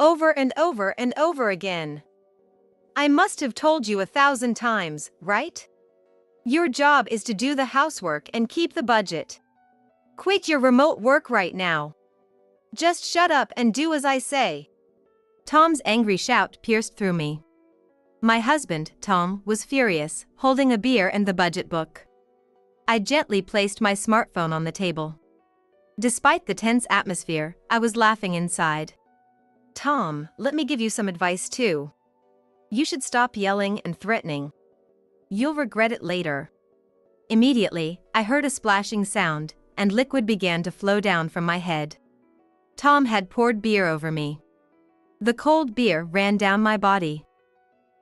over and over and over again. I must have told you 1,000 times, right? Your job is to do the housework and keep the budget. Quit your remote work right now. Just shut up and do as I say. Tom's angry shout pierced through me. My husband, Tom, was furious, holding a beer and the budget book. I gently placed my smartphone on the table. Despite the tense atmosphere, I was laughing inside. Tom, let me give you some advice too. You should stop yelling and threatening. You'll regret it later. Immediately, I heard a splashing sound, and liquid began to flow down from my head. Tom had poured beer over me. The cold beer ran down my body.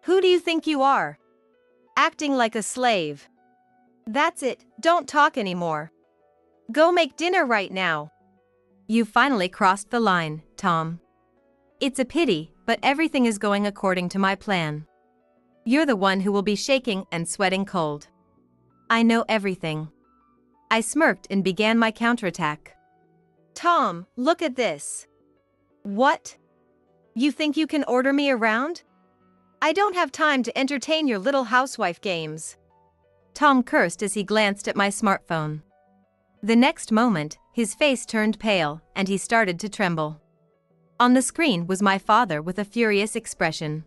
Who do you think you are? Acting like a slave. That's it, don't talk anymore. Go make dinner right now. You finally crossed the line, Tom. It's a pity, but everything is going according to my plan. You're the one who will be shaking and sweating cold. I know everything. I smirked and began my counterattack. Tom, look at this. What? You think you can order me around? I don't have time to entertain your little housewife games. Tom cursed as he glanced at my smartphone. The next moment, his face turned pale, and he started to tremble. On the screen was my father with a furious expression.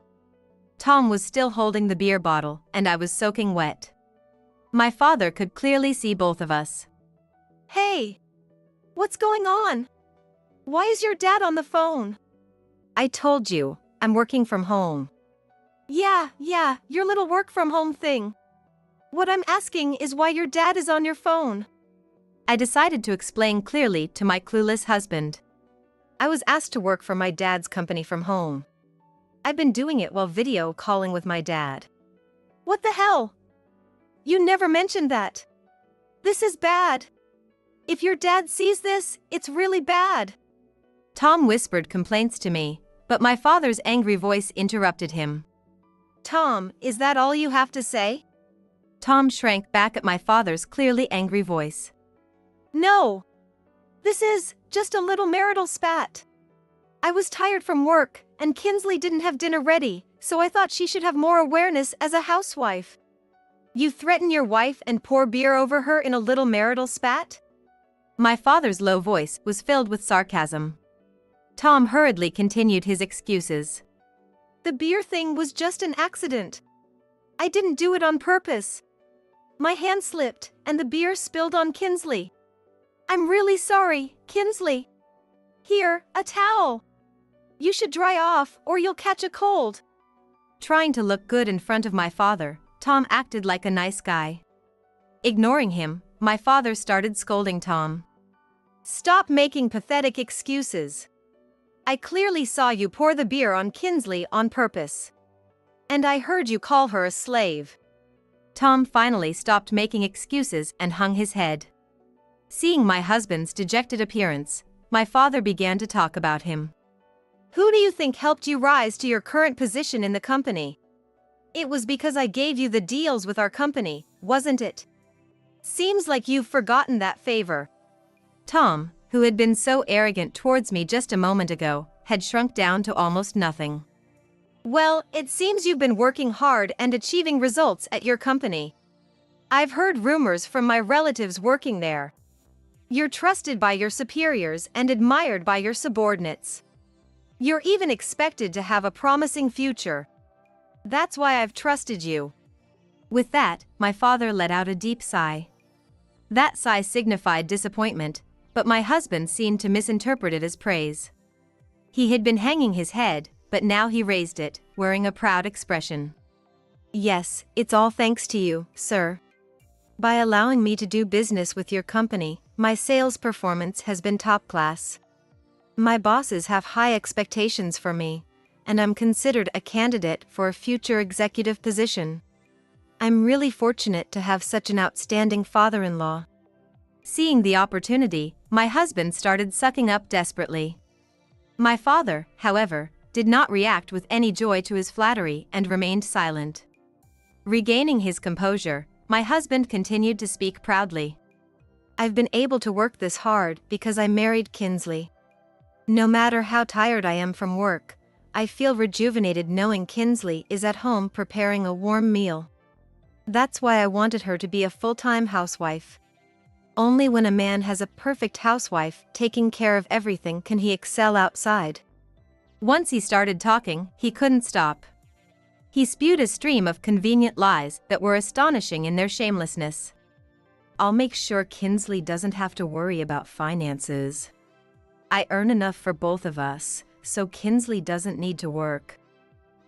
Tom was still holding the beer bottle, and I was soaking wet. My father could clearly see both of us. Hey! What's going on? Why is your dad on the phone? I told you, I'm working from home. Yeah, your little work from home thing. What I'm asking is why your dad is on your phone. I decided to explain clearly to my clueless husband. I was asked to work for my dad's company from home. I've been doing it while video calling with my dad. What the hell? You never mentioned that. This is bad. If your dad sees this, it's really bad. Tom whispered complaints to me, but my father's angry voice interrupted him. Tom, is that all you have to say? Tom shrank back at my father's clearly angry voice. No. This is just a little marital spat. I was tired from work, and Kinsley didn't have dinner ready, so I thought she should have more awareness as a housewife. You threaten your wife and pour beer over her in a little marital spat? My father's low voice was filled with sarcasm. Tom hurriedly continued his excuses. The beer thing was just an accident. I didn't do it on purpose. My hand slipped, and the beer spilled on Kinsley. I'm really sorry, Kinsley. Here, a towel. You should dry off, or you'll catch a cold. Trying to look good in front of my father, Tom acted like a nice guy. Ignoring him, my father started scolding Tom. Stop making pathetic excuses. I clearly saw you pour the beer on Kinsley on purpose. And I heard you call her a slave. Tom finally stopped making excuses and hung his head. Seeing my husband's dejected appearance, my father began to talk about him. Who do you think helped you rise to your current position in the company? It was because I gave you the deals with our company, wasn't it? Seems like you've forgotten that favor. Tom, who had been so arrogant towards me just a moment ago, had shrunk down to almost nothing. Well, it seems you've been working hard and achieving results at your company. I've heard rumors from my relatives working there. You're trusted by your superiors and admired by your subordinates. You're even expected to have a promising future. That's why I've trusted you. With that, my father let out a deep sigh. That sigh signified disappointment, but my husband seemed to misinterpret it as praise. He had been hanging his head, but now he raised it, wearing a proud expression. Yes, it's all thanks to you, sir. By allowing me to do business with your company, my sales performance has been top class. My bosses have high expectations for me, and I'm considered a candidate for a future executive position. I'm really fortunate to have such an outstanding father-in-law. Seeing the opportunity, my husband started sucking up desperately. My father, however, did not react with any joy to his flattery and remained silent. Regaining his composure, my husband continued to speak proudly. I've been able to work this hard because I married Kinsley. No matter how tired I am from work, I feel rejuvenated knowing Kinsley is at home preparing a warm meal. That's why I wanted her to be a full-time housewife. Only when a man has a perfect housewife taking care of everything can he excel outside. Once he started talking, he couldn't stop. He spewed a stream of convenient lies that were astonishing in their shamelessness. I'll make sure Kinsley doesn't have to worry about finances. I earn enough for both of us, so Kinsley doesn't need to work.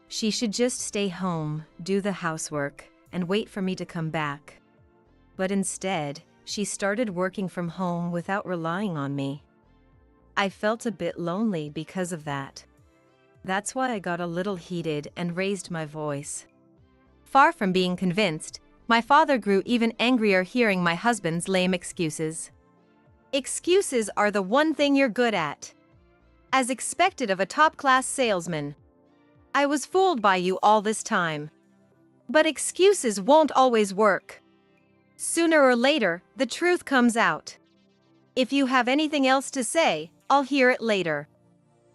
She should just stay home, do the housework, and wait for me to come back. But instead, she started working from home without relying on me. I felt a bit lonely because of that. That's why I got a little heated and raised my voice. Far from being convinced, my father grew even angrier hearing my husband's lame excuses. Excuses are the one thing you're good at. As expected of a top-class salesman. I was fooled by you all this time. But excuses won't always work. Sooner or later, the truth comes out. If you have anything else to say, I'll hear it later.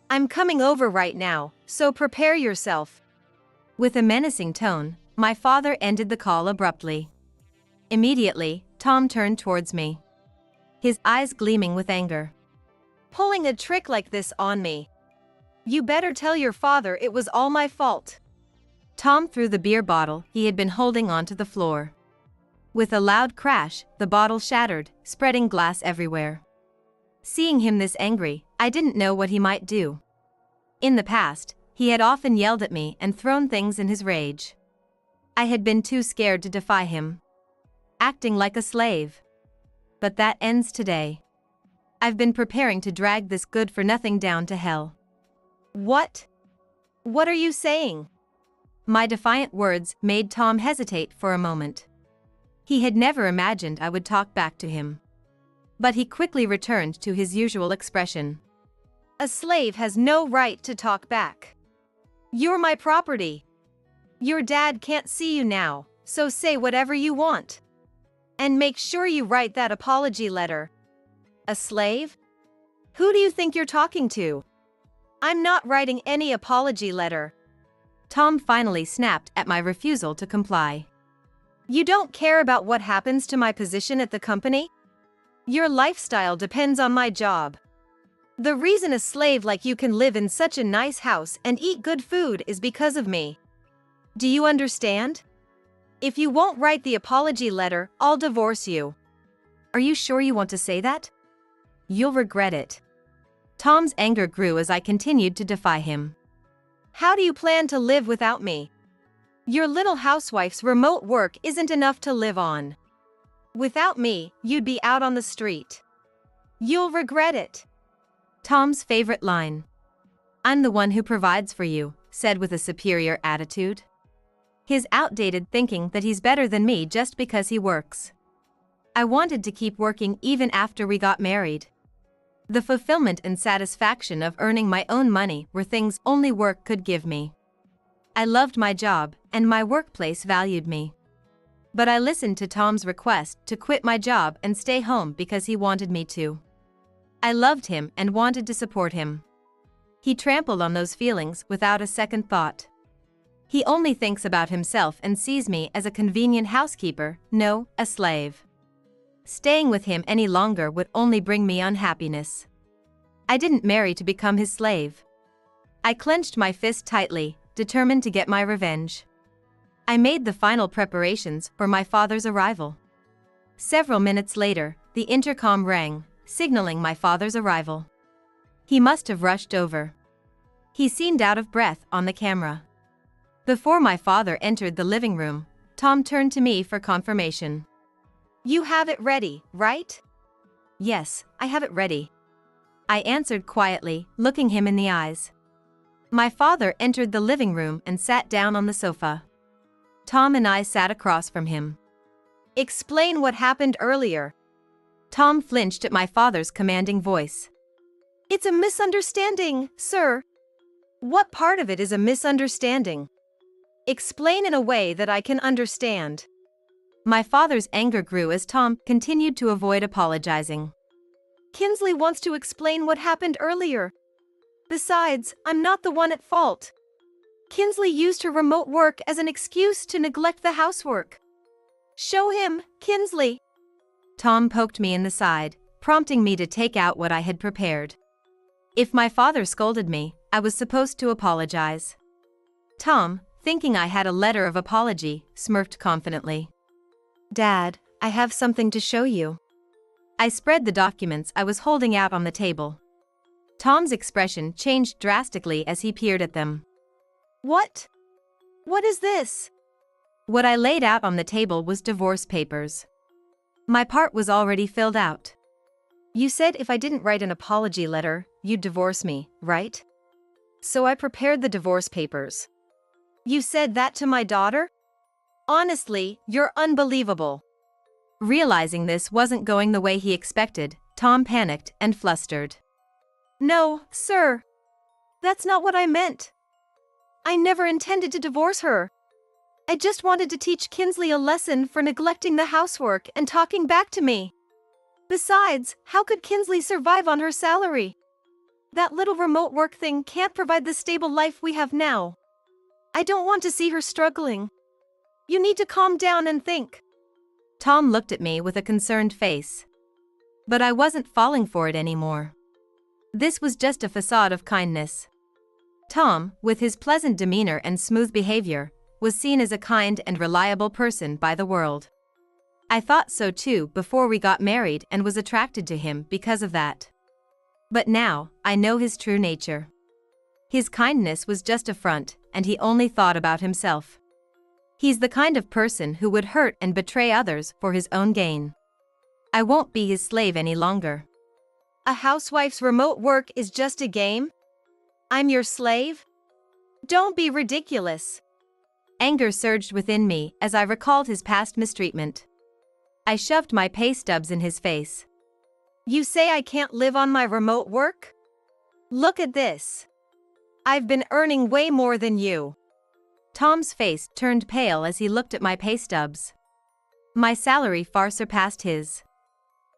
I'm coming over right now, so prepare yourself. With a menacing tone, my father ended the call abruptly. Immediately, Tom turned towards me, his eyes gleaming with anger. Pulling a trick like this on me. You better tell your father it was all my fault. Tom threw the beer bottle he had been holding onto the floor. With a loud crash, the bottle shattered, spreading glass everywhere. Seeing him this angry, I didn't know what he might do. In the past, he had often yelled at me and thrown things in his rage. I had been too scared to defy him, acting like a slave. But that ends today. I've been preparing to drag this good-for-nothing down to hell. What? What are you saying? My defiant words made Tom hesitate for a moment. He had never imagined I would talk back to him. But he quickly returned to his usual expression. A slave has no right to talk back. You're my property. Your dad can't see you now, so say whatever you want. And make sure you write that apology letter. A slave? Who do you think you're talking to? I'm not writing any apology letter. Tom finally snapped at my refusal to comply. You don't care about what happens to my position at the company? Your lifestyle depends on my job. The reason a slave like you can live in such a nice house and eat good food is because of me. Do you understand? If you won't write the apology letter, I'll divorce you. Are you sure you want to say that? You'll regret it. Tom's anger grew as I continued to defy him. How do you plan to live without me? Your little housewife's remote work isn't enough to live on. Without me, you'd be out on the street. You'll regret it. Tom's favorite line. I'm the one who provides for you, said with a superior attitude. His outdated thinking that he's better than me just because he works. I wanted to keep working even after we got married. The fulfillment and satisfaction of earning my own money were things only work could give me. I loved my job, and my workplace valued me. But I listened to Tom's request to quit my job and stay home because he wanted me to. I loved him and wanted to support him. He trampled on those feelings without a second thought. He only thinks about himself and sees me as a convenient housekeeper, no, a slave. Staying with him any longer would only bring me unhappiness. I didn't marry to become his slave. I clenched my fist tightly, determined to get my revenge. I made the final preparations for my father's arrival. Several minutes later, the intercom rang, signaling my father's arrival. He must have rushed over. He seemed out of breath on the camera. Before my father entered the living room, Tom turned to me for confirmation. You have it ready, right? Yes, I have it ready. I answered quietly, looking him in the eyes. My father entered the living room and sat down on the sofa. Tom and I sat across from him. Explain what happened earlier. Tom flinched at my father's commanding voice. It's a misunderstanding, sir. What part of it is a misunderstanding? Explain in a way that I can understand. My father's anger grew as Tom continued to avoid apologizing. Kinsley wants to explain what happened earlier. Besides, I'm not the one at fault. Kinsley used her remote work as an excuse to neglect the housework. Show him, Kinsley. Tom poked me in the side, prompting me to take out what I had prepared. If my father scolded me, I was supposed to apologize. Tom, thinking I had a letter of apology, smirked confidently. Dad, I have something to show you. I spread the documents I was holding out on the table. Tom's expression changed drastically as he peered at them. What? What is this? What I laid out on the table was divorce papers. My part was already filled out. You said if I didn't write an apology letter, you'd divorce me, right? So I prepared the divorce papers. You said that to my daughter? Honestly, you're unbelievable. Realizing this wasn't going the way he expected, Tom panicked and flustered. No, sir. That's not what I meant. I never intended to divorce her. I just wanted to teach Kinsley a lesson for neglecting the housework and talking back to me. Besides, how could Kinsley survive on her salary? That little remote work thing can't provide the stable life we have now. I don't want to see her struggling. You need to calm down and think. Tom looked at me with a concerned face. But I wasn't falling for it anymore. This was just a facade of kindness. Tom, with his pleasant demeanor and smooth behavior, was seen as a kind and reliable person by the world. I thought so too before we got married and was attracted to him because of that. But now, I know his true nature. His kindness was just a front, and he only thought about himself. He's the kind of person who would hurt and betray others for his own gain. I won't be his slave any longer. A housewife's remote work is just a game? I'm your slave? Don't be ridiculous. Anger surged within me as I recalled his past mistreatment. I shoved my pay stubs in his face. You say I can't live on my remote work? Look at this. I've been earning way more than you. Tom's face turned pale as he looked at my pay stubs. My salary far surpassed his.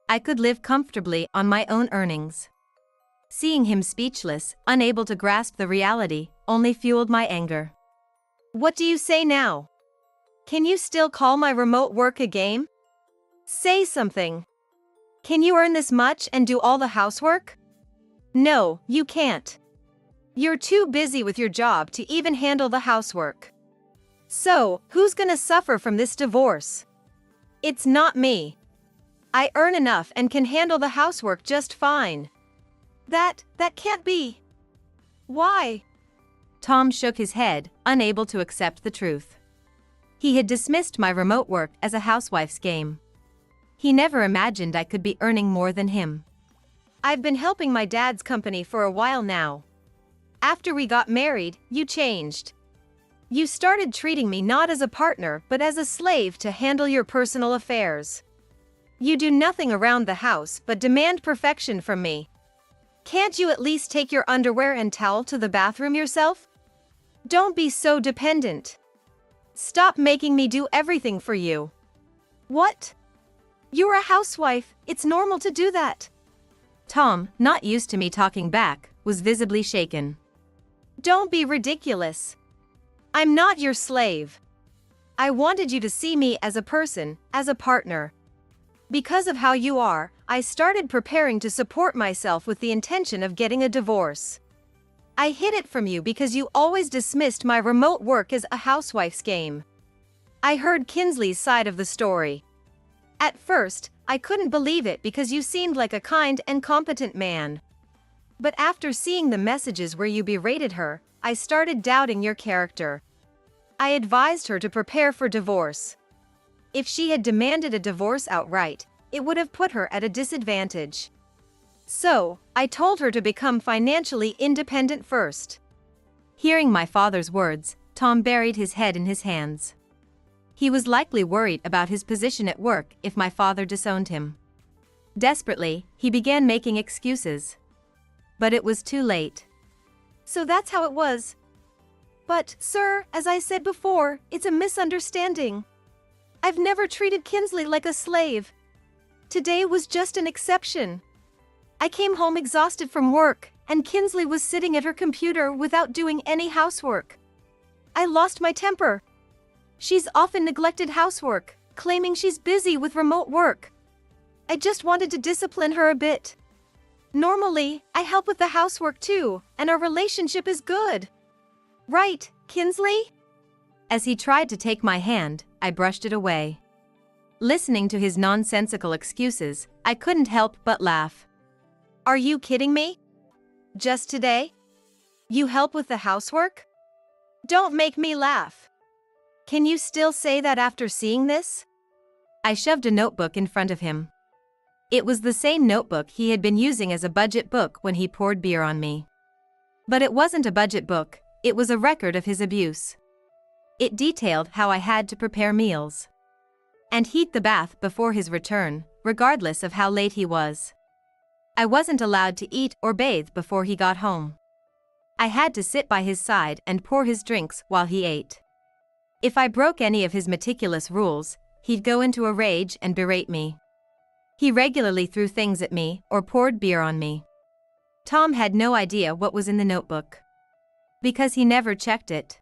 I could live comfortably on my own earnings. Seeing him speechless, unable to grasp the reality, only fueled my anger. What do you say now? Can you still call my remote work a game? Say something. Can you earn this much and do all the housework? No, you can't. You're too busy with your job to even handle the housework. So, who's gonna suffer from this divorce? It's not me. I earn enough and can handle the housework just fine. That can't be. Why? Tom shook his head, unable to accept the truth. He had dismissed my remote work as a housewife's game. He never imagined I could be earning more than him. I've been helping my dad's company for a while now. After we got married, you changed. You started treating me not as a partner but as a slave to handle your personal affairs. You do nothing around the house but demand perfection from me. Can't you at least take your underwear and towel to the bathroom yourself? Don't be so dependent. Stop making me do everything for you. What? You're a housewife, it's normal to do that. Tom, not used to me talking back, was visibly shaken. Don't be ridiculous. I'm not your slave. I wanted you to see me as a person, as a partner. Because of how you are, I started preparing to support myself with the intention of getting a divorce. I hid it from you because you always dismissed my remote work as a housewife's game. I heard Kinsley's side of the story. At first, I couldn't believe it because you seemed like a kind and competent man. But after seeing the messages where you berated her, I started doubting your character. I advised her to prepare for divorce. If she had demanded a divorce outright, it would have put her at a disadvantage. So, I told her to become financially independent first. Hearing my father's words, Tom buried his head in his hands. He was likely worried about his position at work if my father disowned him. Desperately, he began making excuses. But it was too late. So that's how it was. But, sir, as I said before, it's a misunderstanding. I've never treated Kinsley like a slave. Today was just an exception. I came home exhausted from work, and Kinsley was sitting at her computer without doing any housework. I lost my temper. She's often neglected housework, claiming she's busy with remote work. I just wanted to discipline her a bit. Normally, I help with the housework too, and our relationship is good. Right, Kinsley? As he tried to take my hand, I brushed it away. Listening to his nonsensical excuses, I couldn't help but laugh. Are you kidding me? Just today? You help with the housework? Don't make me laugh. Can you still say that after seeing this? I shoved a notebook in front of him. It was the same notebook he had been using as a budget book when he poured beer on me. But it wasn't a budget book, it was a record of his abuse. It detailed how I had to prepare meals and heat the bath before his return, regardless of how late he was. I wasn't allowed to eat or bathe before he got home. I had to sit by his side and pour his drinks while he ate. If I broke any of his meticulous rules, he'd go into a rage and berate me. He regularly threw things at me or poured beer on me. Tom had no idea what was in the notebook, because he never checked it.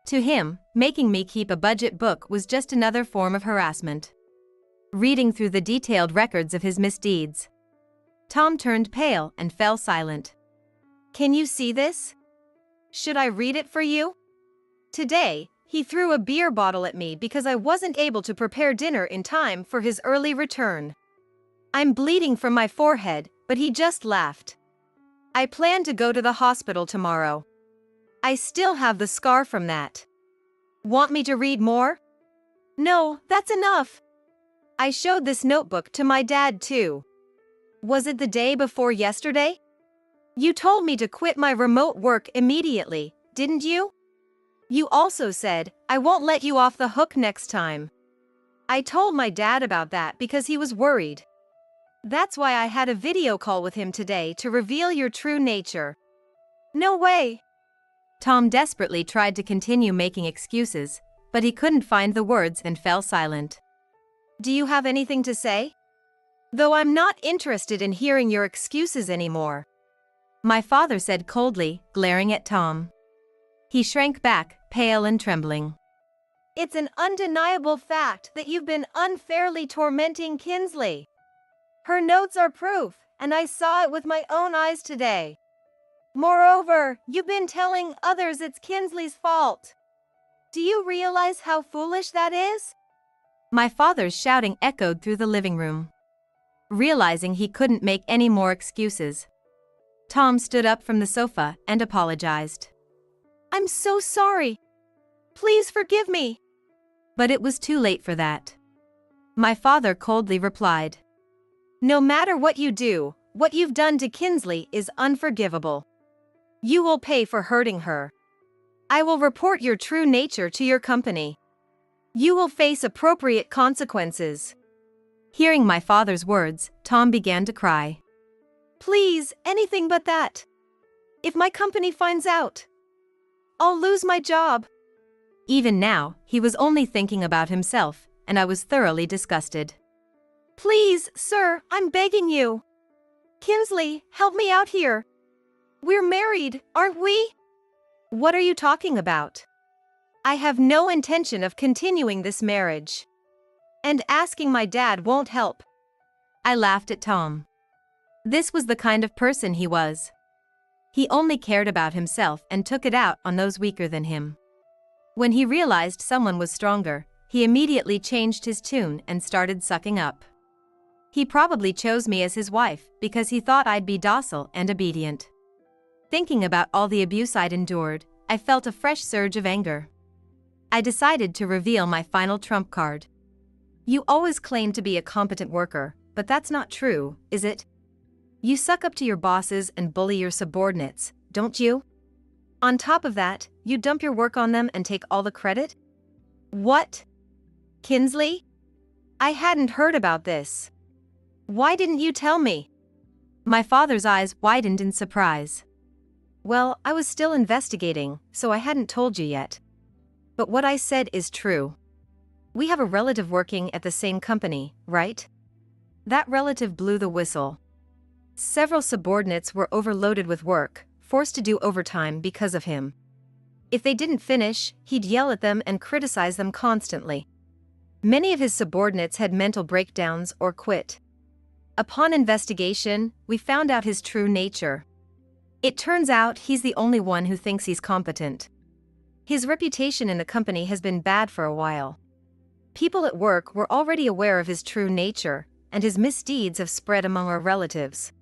To him, making me keep a budget book was just another form of harassment. Reading through the detailed records of his misdeeds, Tom turned pale and fell silent. Can you see this? Should I read it for you? Today, he threw a beer bottle at me because I wasn't able to prepare dinner in time for his early return. I'm bleeding from my forehead, but he just laughed. I plan to go to the hospital tomorrow. I still have the scar from that. Want me to read more? No, that's enough. I showed this notebook to my dad too. Was it the day before yesterday? You told me to quit my remote work immediately, didn't you? You also said, I won't let you off the hook next time. I told my dad about that because he was worried. That's why I had a video call with him today to reveal your true nature. No way. Tom desperately tried to continue making excuses, but he couldn't find the words and fell silent. Do you have anything to say? Though I'm not interested in hearing your excuses anymore. My father said coldly, glaring at Tom. He shrank back, pale and trembling. It's an undeniable fact that you've been unfairly tormenting Kinsley. Her notes are proof, and I saw it with my own eyes today. Moreover, you've been telling others it's Kinsley's fault. Do you realize how foolish that is? My father's shouting echoed through the living room. Realizing he couldn't make any more excuses, Tom stood up from the sofa and apologized. I'm so sorry. Please forgive me. But it was too late for that. My father coldly replied. No matter what you do, what you've done to Kinsley is unforgivable. You will pay for hurting her. I will report your true nature to your company. You will face appropriate consequences. Hearing my father's words, Tom began to cry. Please, anything but that. If my company finds out, I'll lose my job. Even now, he was only thinking about himself, and I was thoroughly disgusted. Please, sir, I'm begging you. Kinsley, help me out here. We're married, aren't we? What are you talking about? I have no intention of continuing this marriage. And asking my dad won't help. I laughed at Tom. This was the kind of person he was. He only cared about himself and took it out on those weaker than him. When he realized someone was stronger, he immediately changed his tune and started sucking up. He probably chose me as his wife because he thought I'd be docile and obedient. Thinking about all the abuse I'd endured, I felt a fresh surge of anger. I decided to reveal my final trump card. You always claim to be a competent worker, but that's not true, is it? You suck up to your bosses and bully your subordinates, don't you? On top of that, you dump your work on them and take all the credit? What? Kinsley? I hadn't heard about this. Why didn't you tell me? My father's eyes widened in surprise. Well, I was still investigating, so I hadn't told you yet. But what I said is true. We have a relative working at the same company, right? That relative blew the whistle. Several subordinates were overloaded with work, forced to do overtime because of him. If they didn't finish, he'd yell at them and criticize them constantly. Many of his subordinates had mental breakdowns or quit. Upon investigation, we found out his true nature. It turns out he's the only one who thinks he's competent. His reputation in the company has been bad for a while. People at work were already aware of his true nature, and his misdeeds have spread among our relatives.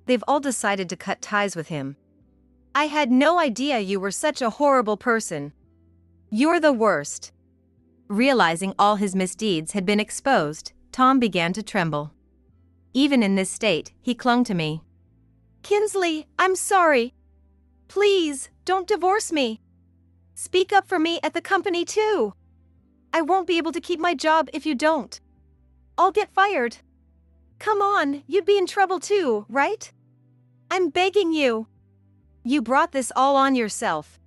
They've all decided to cut ties with him. I had no idea you were such a horrible person. You're the worst. Realizing all his misdeeds had been exposed, Tom began to tremble. Even in this state, he clung to me. Kinsley, I'm sorry. Please, don't divorce me. Speak up for me at the company too. I won't be able to keep my job if you don't. I'll get fired. Come on, you'd be in trouble too, right? I'm begging you. You brought this all on yourself.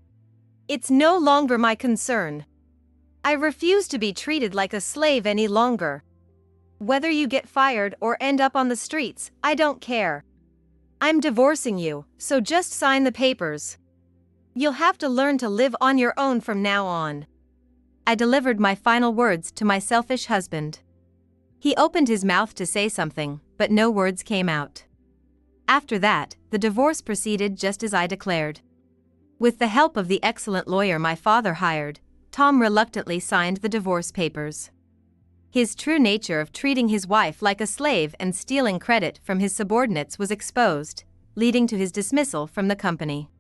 It's no longer my concern. I refuse to be treated like a slave any longer. Whether you get fired or end up on the streets, I don't care. I'm divorcing you, so just sign the papers. You'll have to learn to live on your own from now on. I delivered my final words to my selfish husband. He opened his mouth to say something, but no words came out. After that, the divorce proceeded just as I declared. With the help of the excellent lawyer my father hired, Tom reluctantly signed the divorce papers. His true nature of treating his wife like a slave and stealing credit from his subordinates was exposed, leading to his dismissal from the company.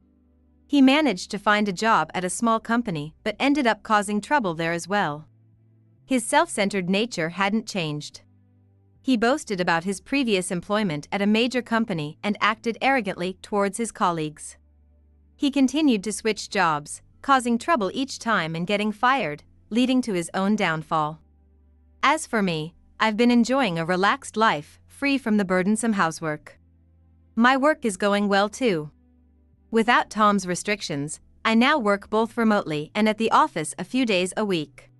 He managed to find a job at a small company but ended up causing trouble there as well. His self-centered nature hadn't changed. He boasted about his previous employment at a major company and acted arrogantly towards his colleagues. He continued to switch jobs, causing trouble each time and getting fired, leading to his own downfall. As for me, I've been enjoying a relaxed life, free from the burdensome housework. My work is going well too. Without Tom's restrictions, I now work both remotely and at the office a few days a week.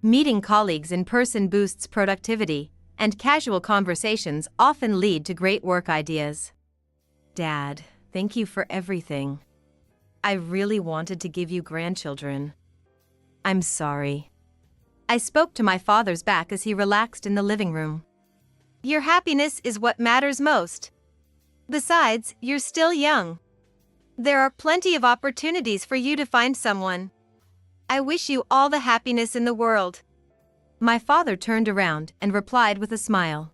Meeting colleagues in person boosts productivity, and casual conversations often lead to great work ideas. Dad, thank you for everything. I really wanted to give you grandchildren. I'm sorry. I spoke to my father's back as he relaxed in the living room. Your happiness is what matters most. Besides, you're still young. There are plenty of opportunities for you to find someone. I wish you all the happiness in the world. My father turned around and replied with a smile.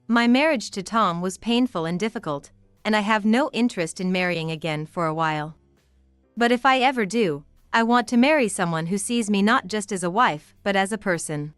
My marriage to Tom was painful and difficult, and I have no interest in marrying again for a while. But if I ever do, I want to marry someone who sees me not just as a wife but as a person.